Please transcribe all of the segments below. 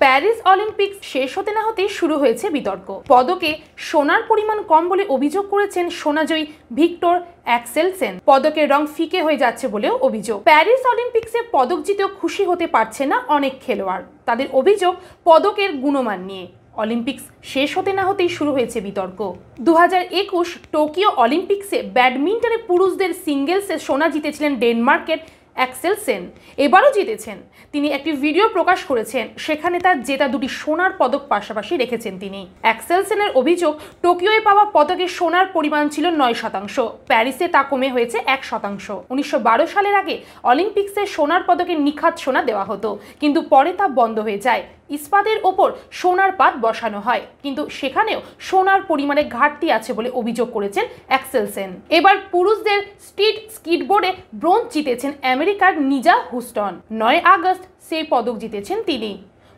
Paris Olympics শেষ হতে না হতেই শুরু হয়েছে বিতর্ক। পদকে সোনার পরিমাণ কম বলে অভিযোগ করেছেন সোনাজয়ী ভিক্টর অ্যাক্সেলসেন। পদকের রং ফিকে হয়ে যাচ্ছে বলেও অভিযোগ। প্যারিস অলিম্পিক্সে পদক জিতেও খুশি হতে পারছে না অনেক খেলোয়াড়। তাদের অভিযোগ পদকের গুণমান নিয়ে। অলিম্পিক্স শেষ হতে না হতেই শুরু হয়েছে বিতর্ক। 2021 টোকিও অলিম্পিক্সে ব্যাডমিন্টনে পুরুষদের সিঙ্গেলসে সোনা জিতেছিলেন ডেনমার্কের অ্যাক্সেলসেন। এবারও জিতেছেন। তিনি একটি ভিডিও প্রকাশ করেছেন, সেখানে তার জেতা দুটি সোনার পদক পাশাপাশি রেখেছেন তিনি। অ্যাক্সেলসেনের অভিযোগ, টোকিওয় পাওয়া পদকের সোনার পরিমাণ ছিল 9%, প্যারিসে তা কমে হয়েছে 1%। 1912 সালের আগে অলিম্পিক্সে সোনার পদকের নিখাত সোনা দেওয়া হতো, কিন্তু পরে তা বন্ধ হয়ে যায়। ইস্পাতের ওপর সোনার পাত বসানো হয়, কিন্তু সেখানেও সোনার পরিমাণে ঘাটতি আছে বলে অভিযোগ করেছেন অ্যাক্সেলসেন। এবার পুরুষদের স্ট্রিট স্কিটবোর্ডে ব্রোঞ্জ জিতেছেন আমেরিকার নিজা হুস্টন। 9 আগস্ট সেই পদক জিতেছেন তিনি।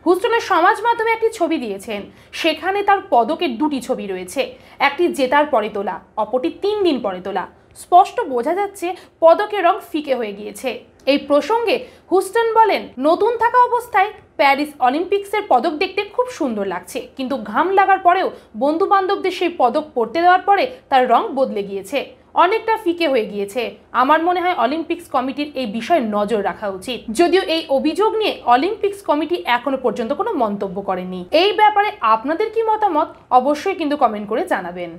হুস্টনের সমাজ মাধ্যমে একটি ছবি দিয়েছেন, সেখানে তার পদকের দুটি ছবি রয়েছে, একটি জেতার পরে তোলা, অপরটি 3 দিন পরে তোলা। স্পষ্ট বোঝা যাচ্ছে পদকের রং ফিকে হয়ে গিয়েছে। এই প্রসঙ্গে হুস্টন বলেন, নতুন থাকা অবস্থায় প্যারিস অলিম্পিক্সের পদক দেখতে খুব সুন্দর লাগছে, কিন্তু ঘাম লাগার পরেও বন্ধু বান্ধবদের সেই পদক পরতে দেওয়ার পরে তার রং বদলে গিয়েছে, অনেকটা ফিকে হয়ে গিয়েছে। আমার মনে হয় অলিম্পিক্স কমিটির এই বিষয়ে নজর রাখা উচিত। যদিও এই অভিযোগ নিয়ে অলিম্পিক্স কমিটি এখনো পর্যন্ত কোনো মন্তব্য করেনি। এই ব্যাপারে আপনাদের কি মতামত অবশ্যই কিন্তু কমেন্ট করে জানাবেন।